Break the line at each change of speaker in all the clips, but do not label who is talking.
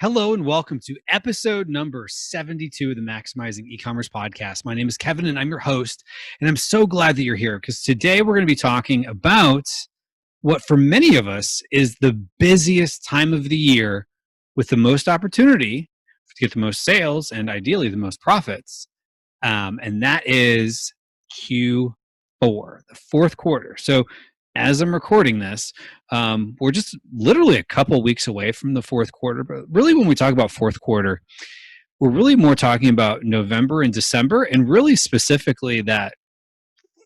Hello and welcome to episode number 72 of the Maximizing E-commerce podcast. My name is Kevin and I'm your host, and I'm so glad that you're here because today we're going to be talking about what for many of us is the busiest time of the year with the most opportunity to get the most sales and ideally the most profits. And that is Q4, the fourth quarter. So as I'm recording this, we're just literally a couple weeks away from the fourth quarter. But really, when we talk about fourth quarter, we're really more talking about November and December, and really specifically that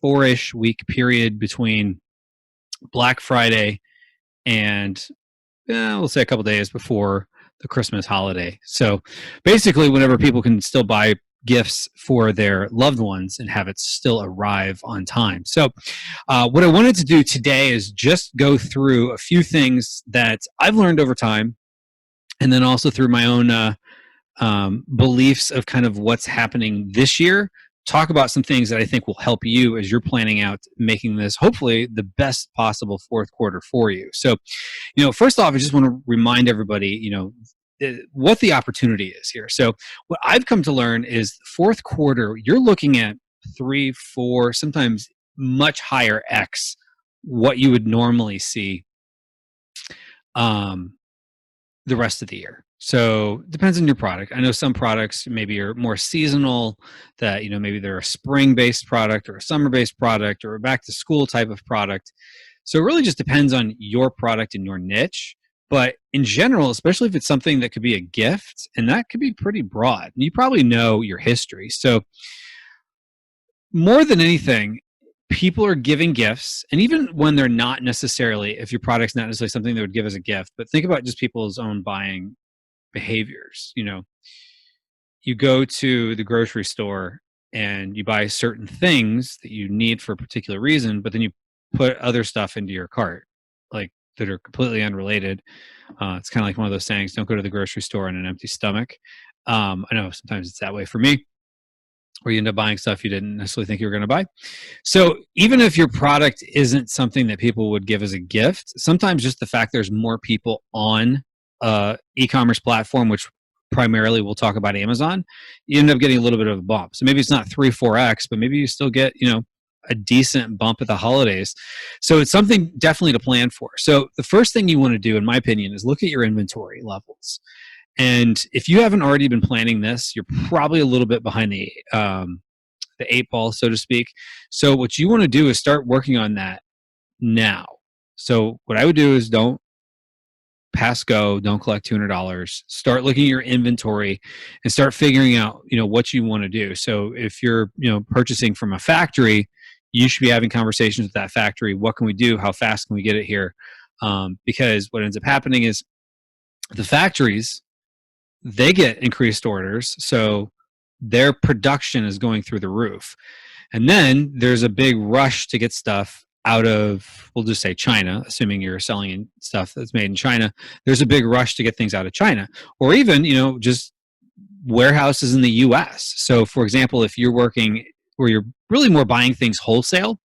4-ish week period between Black Friday and we'll say a couple days before the Christmas holiday. So basically, whenever people can still buy gifts for their loved ones and have it still arrive on time. So what I wanted to do today is just go through a few things that I've learned over time, and then also through my own beliefs of kind of what's happening this year, talk about some things that I think will help you as you're planning out making this hopefully the best possible fourth quarter for you. So, first off, I just want to remind everybody, what the opportunity is here. So what I've come to learn is fourth quarter, you're looking at 3, 4, sometimes much higher X what you would normally see the rest of the year. So depends on your product. I know some products maybe are more seasonal, that maybe they're a spring-based product or a summer-based product or a back-to-school type of product. So it really just depends on your product and your niche. But in general, especially if it's something that could be a gift, and that could be pretty broad, and you probably know your history. So more than anything, people are giving gifts, and even when they're not necessarily, if your product's not necessarily something they would give as a gift, but think about just people's own buying behaviors. You go to the grocery store and you buy certain things that you need for a particular reason, but then you put other stuff into your cart, like that are completely unrelated. It's kind of like one of those sayings, don't go to the grocery store on an empty stomach. I know sometimes it's that way for me, where you end up buying stuff you didn't necessarily think you were going to buy. So even if your product isn't something that people would give as a gift, sometimes just the fact there's more people on e-commerce platform, which primarily we'll talk about Amazon, you end up getting a little bit of a bump. So maybe it's not 3, 4x, but maybe you still get, a decent bump at the holidays. So it's something definitely to plan for. So the first thing you want to do, in my opinion, is look at your inventory levels. And if you haven't already been planning this, you're probably a little bit behind the 8 ball, so to speak. So what you want to do is start working on that now. So what I would do is don't pass go, don't collect $200. Start looking at your inventory and start figuring out, what you want to do. So if you're, purchasing from a factory, you should be having conversations with that factory. What can we do? How fast can we get it here? Because what ends up happening is the factories, they get increased orders. So their production is going through the roof. And then there's a big rush to get stuff out of, we'll just say China, assuming you're selling in stuff that's made in China. There's a big rush to get things out of China, or even, just warehouses in the US. So for example, if you're working where you're really more buying things wholesale,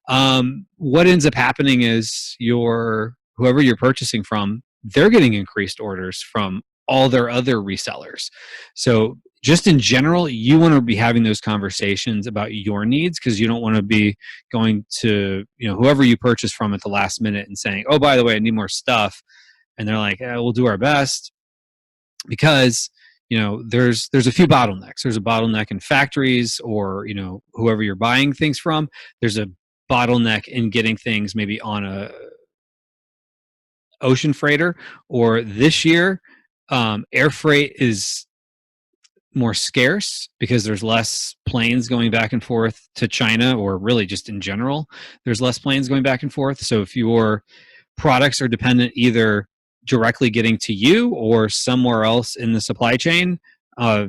what ends up happening is whoever you're purchasing from, they're getting increased orders from all their other resellers. So just in general, you want to be having those conversations about your needs, because you don't want to be going to whoever you purchase from at the last minute and saying, oh, by the way, I need more stuff. And they're like, we'll do our best, because there's a few bottlenecks. There's a bottleneck in factories, or whoever you're buying things from. There's a bottleneck in getting things maybe on a ocean freighter, or this year air freight is more scarce because there's less planes going back and forth to China, or really just in general, there's less planes going back and forth. So if your products are dependent either directly getting to you or somewhere else in the supply chain,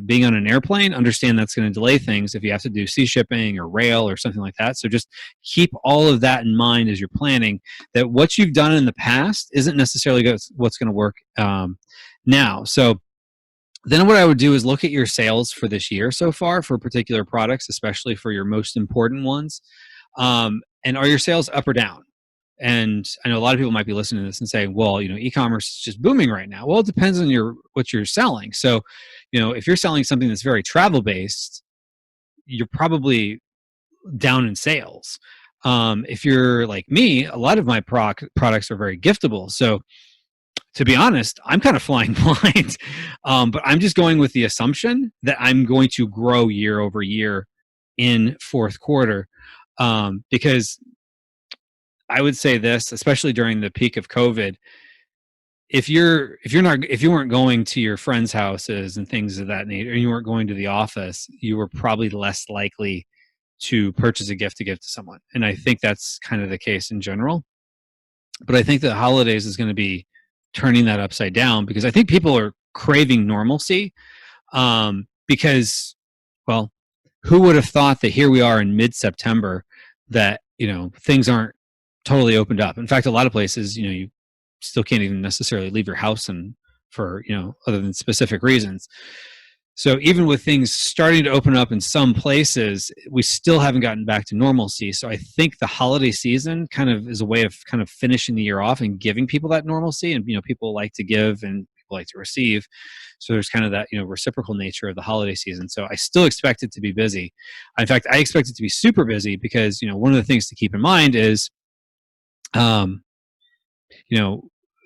being on an airplane, understand that's going to delay things if you have to do sea shipping or rail or something like that. So just keep all of that in mind as you're planning, that what you've done in the past isn't necessarily what's going to work now. So then what I would do is look at your sales for this year so far for particular products, especially for your most important ones. And are your sales up or down? And I know a lot of people might be listening to this and saying, well, e-commerce is just booming right now. Well, it depends on what you're selling. So, if you're selling something that's very travel based, you're probably down in sales. If you're like me, a lot of my products are very giftable. So to be honest, I'm kind of flying blind, but I'm just going with the assumption that I'm going to grow year over year in fourth quarter, because I would say this, especially during the peak of COVID, if you weren't going to your friends' houses and things of that nature, and you weren't going to the office, you were probably less likely to purchase a gift to give to someone. And I think that's kind of the case in general. But I think the holidays is going to be turning that upside down, because I think people are craving normalcy. Because, well, who would have thought that here we are in mid-September that, things aren't totally opened up. In fact, a lot of places, you still can't even necessarily leave your house and for, other than specific reasons. So even with things starting to open up in some places, we still haven't gotten back to normalcy. So I think the holiday season kind of is a way of kind of finishing the year off and giving people that normalcy. And, people like to give and people like to receive. So there's kind of that, reciprocal nature of the holiday season. So I still expect it to be busy. In fact, I expect it to be super busy because, one of the things to keep in mind is,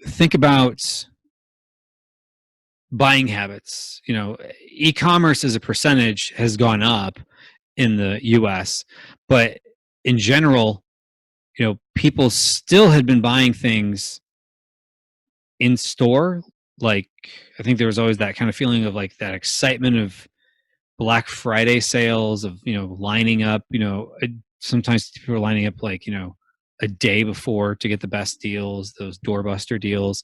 think about buying habits. E-commerce as a percentage has gone up in the US, but in general, people still had been buying things in store. Like, I think there was always that kind of feeling of like that excitement of Black Friday sales, of, lining up, sometimes people are lining up like, a day before to get the best deals, those doorbuster deals.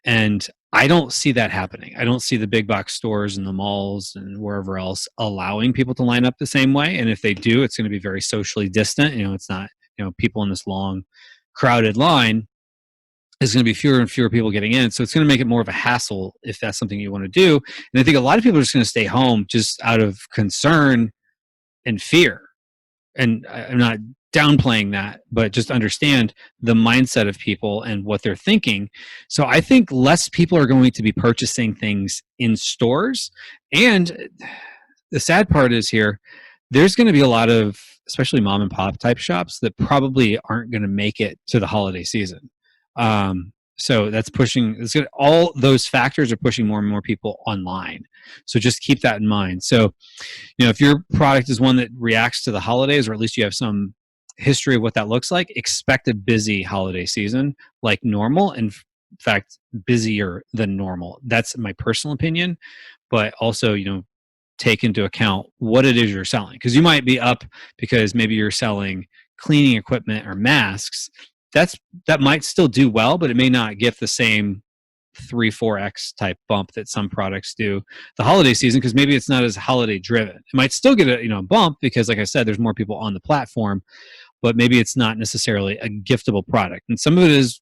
And I don't see that happening. I don't see the big box stores and the malls and wherever else allowing people to line up the same way. And if they do, it's going to be very socially distant. It's not, people in this long, crowded line. There's going to be fewer and fewer people getting in. So it's going to make it more of a hassle if that's something you want to do. And I think a lot of people are just going to stay home just out of concern and fear. And I'm not downplaying that, but just understand the mindset of people and what they're thinking. So I think less people are going to be purchasing things in stores. And the sad part is here, there's going to be a lot of, especially mom and pop type shops, that probably aren't going to make it to the holiday season. So that's pushing, all those factors are pushing more and more people online. So just keep that in mind. So, if your product is one that reacts to the holidays, or at least you have some history of what that looks like, expect a busy holiday season like normal. In fact, busier than normal. That's my personal opinion. But also, take into account what it is you're selling. Because you might be up because maybe you're selling cleaning equipment or masks. That might still do well, but it may not get the same 3-4x type bump that some products do the holiday season, because maybe it's not as holiday driven. It might still get a bump because, like I said, there's more people on the platform, but maybe it's not necessarily a giftable product. And some of it is,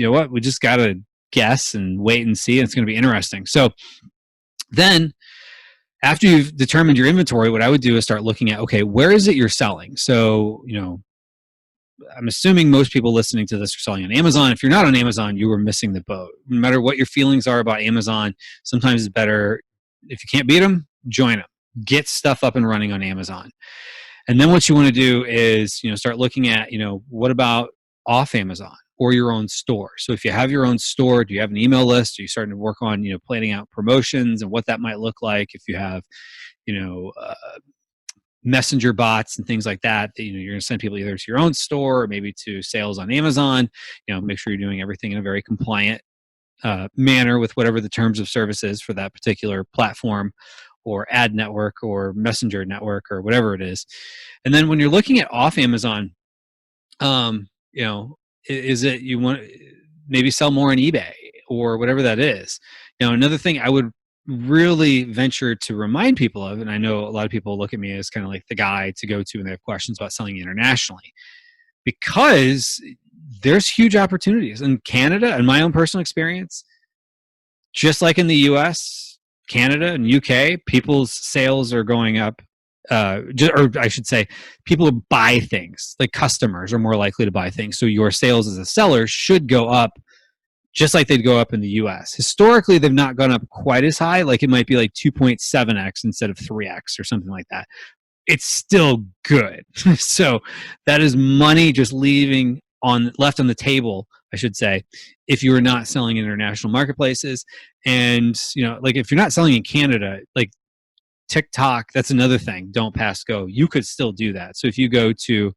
we just got to guess and wait and see, and it's going to be interesting. So then after you've determined your inventory, what I would do is start looking at, okay, where is it you're selling? So, I'm assuming most people listening to this are selling on Amazon. If you're not on Amazon, you were missing the boat. No matter what your feelings are about Amazon, sometimes it's better, if you can't beat them, join them. Get stuff up and running on Amazon. And then what you want to do is, start looking at, what about off Amazon or your own store? So if you have your own store, do you have an email list? Are you starting to work on, planning out promotions and what that might look like? If you have, messenger bots and things like that, you're going to send people either to your own store or maybe to sales on Amazon. Make sure you're doing everything in a very compliant manner with whatever the terms of service is for that particular platform or ad network or messenger network or whatever it is. And then when you're looking at off Amazon, is it you want maybe sell more on eBay or whatever that is. Another thing I would really venture to remind people of, and I know a lot of people look at me as kind of like the guy to go to when they have questions about selling internationally, because there's huge opportunities in Canada. In my own personal experience, just like in the US, Canada and UK, people's sales are going up or I should say, people who buy things, like customers are more likely to buy things. So your sales as a seller should go up just like they'd go up in the US. Historically, they've not gone up quite as high. Like it might be like 2.7x instead of 3x or something like that. It's still good. So that is money just left on the table, I should say, if you are not selling in international marketplaces. And, like if you're not selling in Canada, like TikTok, that's another thing. Don't pass go. You could still do that. So if you go to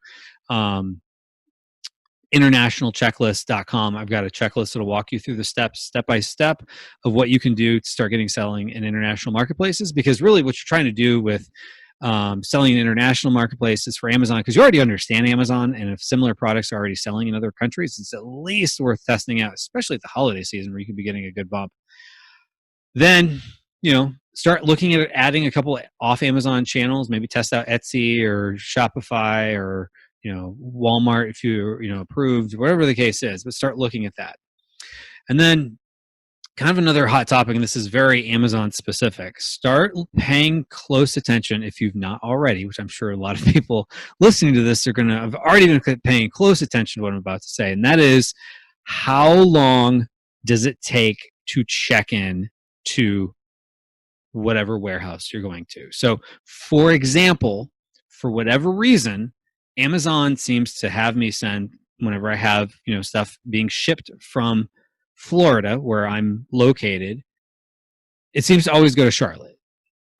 internationalchecklist.com, I've got a checklist that'll walk you through the steps, step by step, of what you can do to start getting selling in international marketplaces. Because really what you're trying to do with selling in international marketplaces for Amazon, because you already understand Amazon, and if similar products are already selling in other countries, it's at least worth testing out, especially at the holiday season where you could be getting a good bump. Then, start looking at adding a couple off Amazon channels, maybe test out Etsy or Shopify or, Walmart if you're, approved, whatever the case is, but start looking at that. And then kind of another hot topic, and this is very Amazon specific, start paying close attention if you've not already, which I'm sure a lot of people listening to this are going to have already been paying close attention to what I'm about to say. And that is, how long does it take to check in to whatever warehouse you're going to? So, for example, for whatever reason, Amazon seems to have me send, whenever I have, stuff being shipped from Florida, where I'm located, it seems to always go to Charlotte.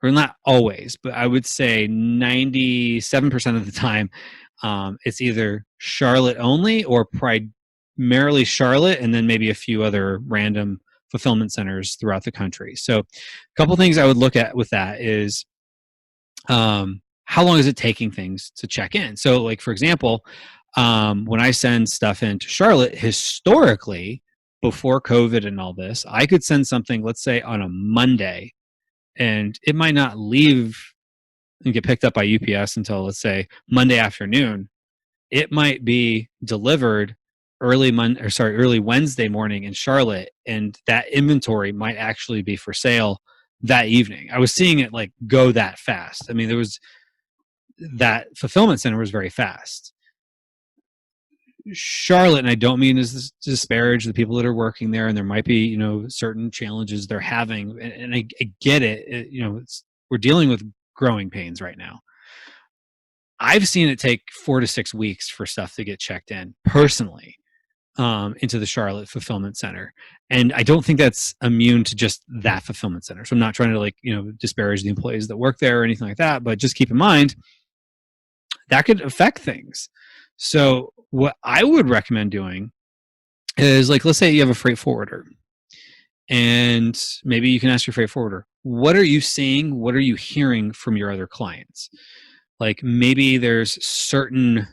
Or not always, but I would say 97% of the time, it's either Charlotte only or primarily Charlotte, and then maybe a few other random fulfillment centers throughout the country. So a couple things I would look at with that is how long is it taking things to check in? So like, for example, when I send stuff into Charlotte, historically, before COVID and all this, I could send something, let's say on a Monday, and it might not leave and get picked up by UPS until, let's say, Monday afternoon. It might be delivered early Wednesday morning in Charlotte, and that inventory might actually be for sale that evening. I was seeing it like go that fast. I mean, that fulfillment center was very fast. Charlotte, and I don't mean to disparage the people that are working there, and there might be, certain challenges they're having, and I get it. We're dealing with growing pains right now. I've seen it take 4 to 6 weeks for stuff to get checked in personally into the Charlotte fulfillment center, and I don't think that's immune to just that fulfillment center. So I'm not trying to disparage the employees that work there or anything like that, but just keep in mind that could affect things. So what I would recommend doing is, like, let's say you have a freight forwarder, and maybe you can ask your freight forwarder, what are you seeing? What are you hearing from your other clients? Like, maybe there's certain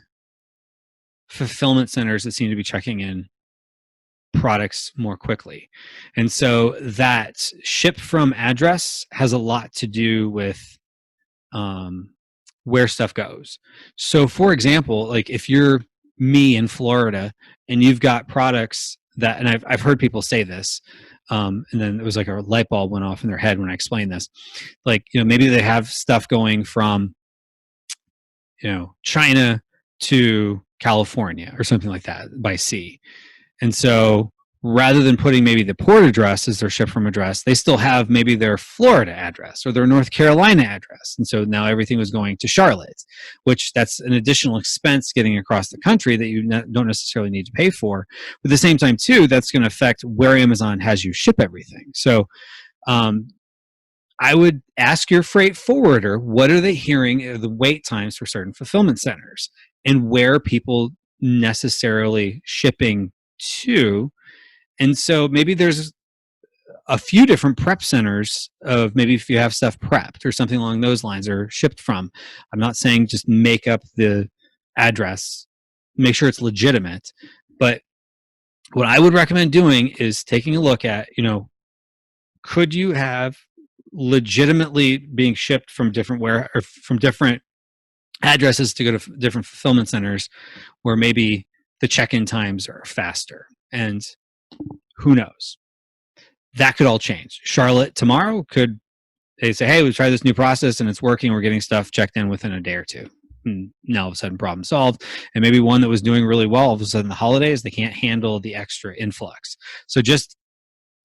fulfillment centers that seem to be checking in products more quickly. And so that ship from address has a lot to do with where stuff goes. So for example, like if you're me in Florida and you've got products that, and I've heard people say this, and then it was like a light bulb went off in their head when I explained this. Like, maybe they have stuff going from, China to California or something like that by sea. And so rather than putting maybe the port address as their ship from address, they still have maybe their Florida address or their North Carolina address. And so now everything was going to Charlotte, which that's an additional expense getting across the country that you don't necessarily need to pay for. But at the same time, too, that's going to affect where Amazon has you ship everything. So I would ask your freight forwarder, what are they hearing the wait times for certain fulfillment centers and where people necessarily shipping to. And so maybe there's a few different prep centers of maybe if you have stuff prepped or something along those lines or shipped from. I'm not saying just make up the address, make sure it's legitimate. But what I would recommend doing is taking a look at, could you have legitimately being shipped from different from different addresses to go to different fulfillment centers where maybe the check-in times are faster, and who knows, that could all change. Charlotte tomorrow could they say, hey, we tried this new process and it's working. We're getting stuff checked in within a day or two. And now all of a sudden problem solved. And maybe one that was doing really well, all of a sudden the holidays, they can't handle the extra influx. So just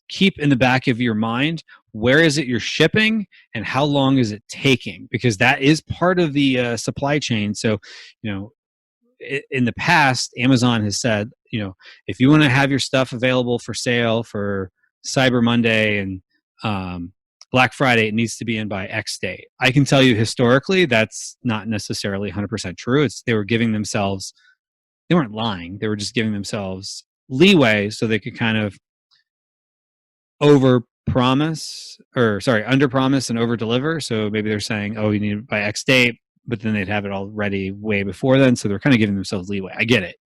keep in the back of your mind, where is it you're shipping and how long is it taking? Because that is part of the supply chain. So, in the past, Amazon has said, if you want to have your stuff available for sale for Cyber Monday and Black Friday, it needs to be in by X date. I can tell you historically, that's not necessarily 100% true. They weren't lying. They were just giving themselves leeway so they could kind of under promise and over deliver. So maybe they're saying, oh, you need it by X date, but then they'd have it all ready way before then. So they're kind of giving themselves leeway. I get it.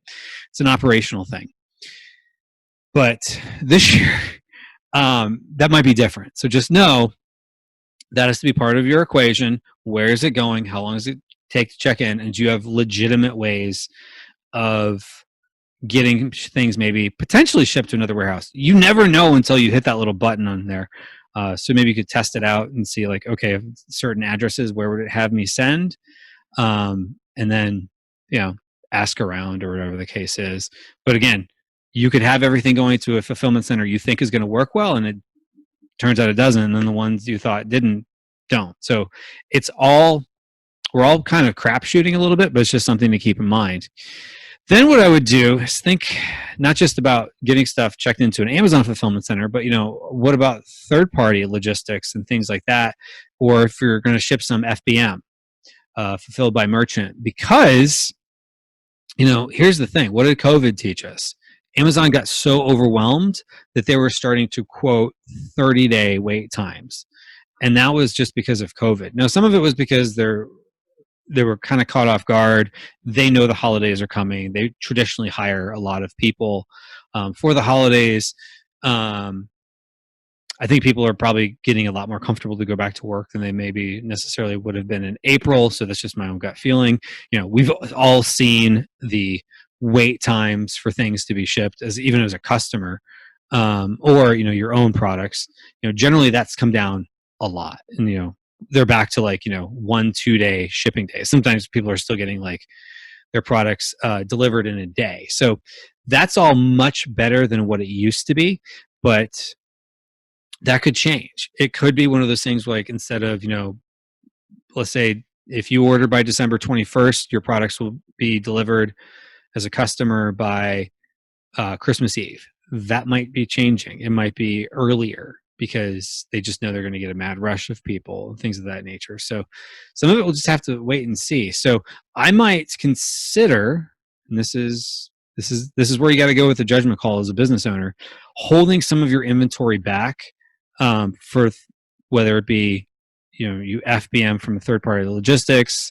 It's an operational thing. But this year, that might be different. So just know that has to be part of your equation. Where is it going? How long does it take to check in? And do you have legitimate ways of getting things maybe potentially shipped to another warehouse? You never know until you hit that little button on there. So maybe you could test it out and see like, okay, certain addresses, where would it have me send? And then, ask around or whatever the case is. But again, you could have everything going to a fulfillment center you think is going to work well, and it turns out it doesn't. And then the ones you thought don't. So we're all kind of crapshooting a little bit, but it's just something to keep in mind. Then what I would do is think not just about getting stuff checked into an Amazon fulfillment center, but what about third-party logistics and things like that? Or if you're going to ship some FBM, fulfilled by merchant, because here's the thing: what did COVID teach us? Amazon got so overwhelmed that they were starting to quote 30-day wait times, and that was just because of COVID. Now, some of it was because they were kind of caught off guard. They know the holidays are coming. They traditionally hire a lot of people for the holidays. I think people are probably getting a lot more comfortable to go back to work than they maybe necessarily would have been in April. So that's just my own gut feeling. We've all seen the wait times for things to be shipped, even as a customer, or your own products. Generally that's come down a lot, and they're back to 1-2 day shipping days. Sometimes people are still getting their products delivered in a day. So that's all much better than what it used to be, but that could change. It could be one of those things instead of, let's say if you order by December 21st, your products will be delivered as a customer by Christmas Eve. That might be changing. It might be earlier, because they just know they're going to get a mad rush of people and things of that nature. So some of it we'll just have to wait and see. So I might consider, and this is where you got to go with the judgment call as a business owner, holding some of your inventory back for whether it be you FBM from a third party logistics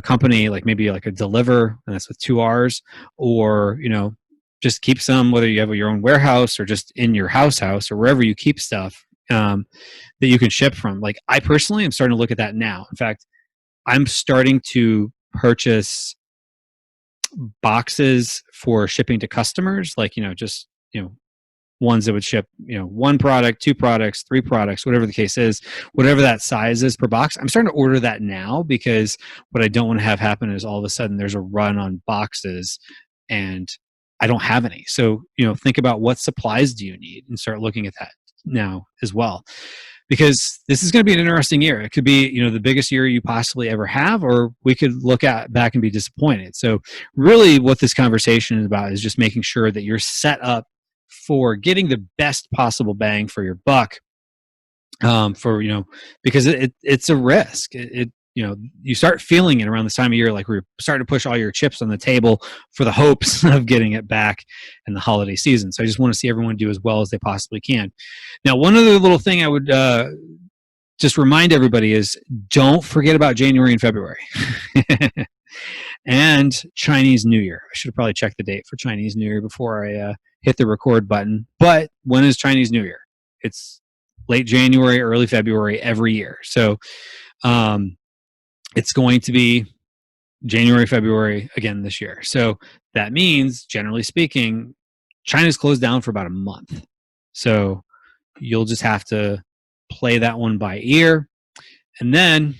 company, maybe a Deliver, and that's with 2 R's, or just keep some, whether you have your own warehouse or just in your house or wherever you keep stuff that you can ship from. I personally am starting to look at that now. In fact, I'm starting to purchase boxes for shipping to customers, just ones that would ship 1 product, 2 products, 3 products, whatever the case is, whatever that size is per box. I'm starting to order that now, because what I don't want to have happen is all of a sudden there's a run on boxes and I don't have any. So, think about what supplies do you need and start looking at that now as well. Because this is going to be an interesting year. It could be, the biggest year you possibly ever have, or we could look back and be disappointed. So really what this conversation is about is just making sure that you're set up for getting the best possible bang for your buck, because it's a risk. You start feeling it around this time of year, where you're starting to push all your chips on the table for the hopes of getting it back in the holiday season. So I just want to see everyone do as well as they possibly can. Now, one other little thing I would just remind everybody is, don't forget about January and February. And Chinese New Year. I should have probably checked the date for Chinese New Year before I hit the record button. But when is Chinese New Year? It's late January, early February every year. So it's going to be January, February again this year. So that means, generally speaking, China's closed down for about a month. So you'll just have to play that one by ear. And then,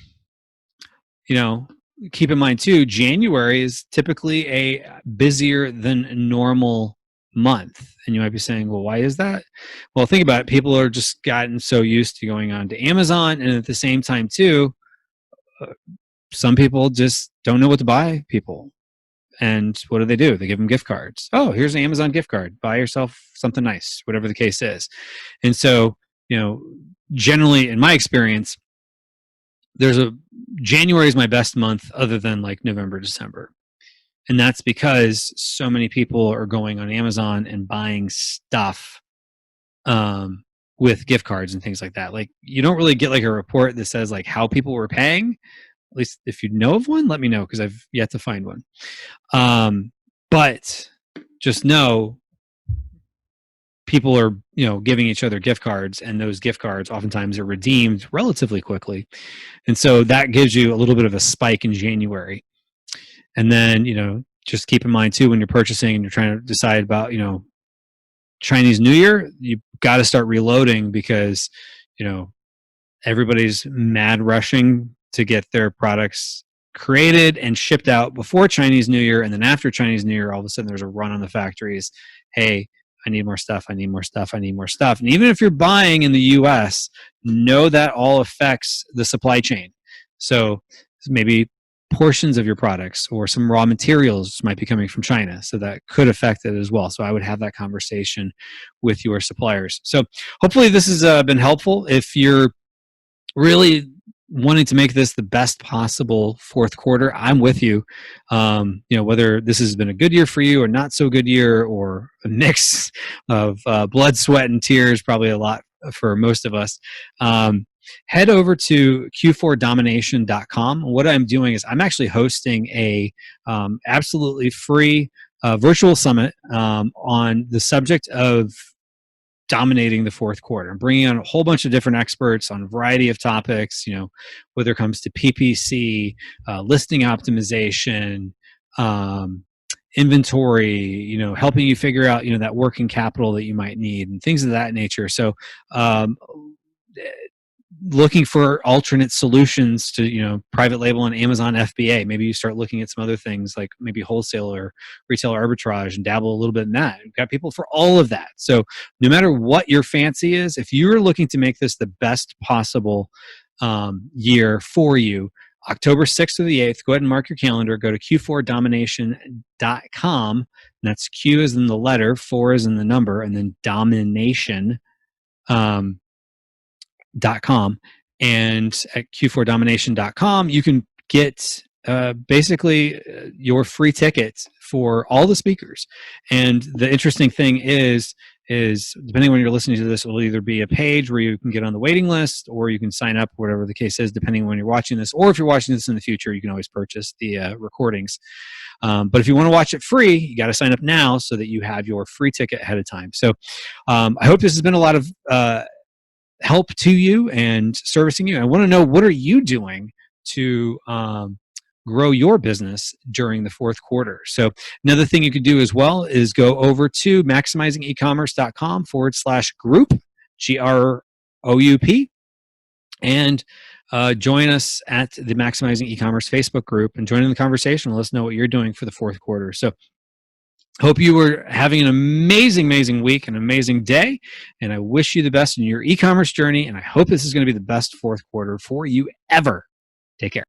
keep in mind too, January is typically a busier than normal month. And you might be saying, well, why is that? Well, think about it. People are just gotten so used to going on to Amazon. And at the same time too, some people just don't know what to buy people. And what do? They give them gift cards. Oh, here's an Amazon gift card. Buy yourself something nice, whatever the case is. And so, generally in my experience, January is my best month other than like November, December. And that's because so many people are going on Amazon and buying stuff with gift cards and things like that. Like, you don't really get like a report that says like how people were paying. At least if you know of one, let me know, because I've yet to find one. But just know people are, giving each other gift cards, and those gift cards oftentimes are redeemed relatively quickly. And so that gives you a little bit of a spike in January. And then, just keep in mind too, when you're purchasing and you're trying to decide about, Chinese New Year, you've got to start reloading, because, everybody's mad rushing to get their products created and shipped out before Chinese New Year. And then after Chinese New Year, all of a sudden there's a run on the factories. Hey, I need more stuff. I need more stuff. I need more stuff. And even if you're buying in the US, know that all affects the supply chain. So maybe portions of your products or some raw materials might be coming from China. So that could affect it as well. So I would have that conversation with your suppliers. So hopefully this has been helpful. If you're really wanting to make this the best possible fourth quarter, I'm with you. Whether this has been a good year for you or not so good year, or a mix of blood, sweat, and tears, probably a lot for most of us. Head over to Q4Domination.com. What I'm doing is I'm actually hosting a absolutely free virtual summit on the subject of dominating the fourth quarter. I'm bringing on a whole bunch of different experts on a variety of topics, whether it comes to PPC, listing optimization, inventory, helping you figure out, that working capital that you might need and things of that nature. So, looking for alternate solutions to, private label and Amazon FBA. Maybe you start looking at some other things like maybe wholesale or retail arbitrage and dabble a little bit in that. We've got people for all of that. So no matter what your fancy is, if you're looking to make this the best possible year for you, October 6th to the 8th, go ahead and mark your calendar. Go to Q4Domination.com. And that's Q as in the letter, 4 as in the number, and then domination. .com, and at Q4Domination.com you can get basically your free ticket for all the speakers. And the interesting thing is depending on when you're listening to this, it will either be a page where you can get on the waiting list, or you can sign up, whatever the case is, depending on when you're watching this. Or if you're watching this in the future, you can always purchase the recordings. But if you want to watch it free, you got to sign up now so that you have your free ticket ahead of time. So I hope this has been a lot of help to you and servicing you. I want to know, what are you doing to grow your business during the fourth quarter? So another thing you could do as well is go over to maximizingecommerce.com/group, GROUP, and join us at the Maximizing E-commerce Facebook group and join in the conversation. Let us know what you're doing for the fourth quarter. So hope you were having an amazing, amazing week, an amazing day, and I wish you the best in your e-commerce journey, and I hope this is going to be the best fourth quarter for you ever. Take care.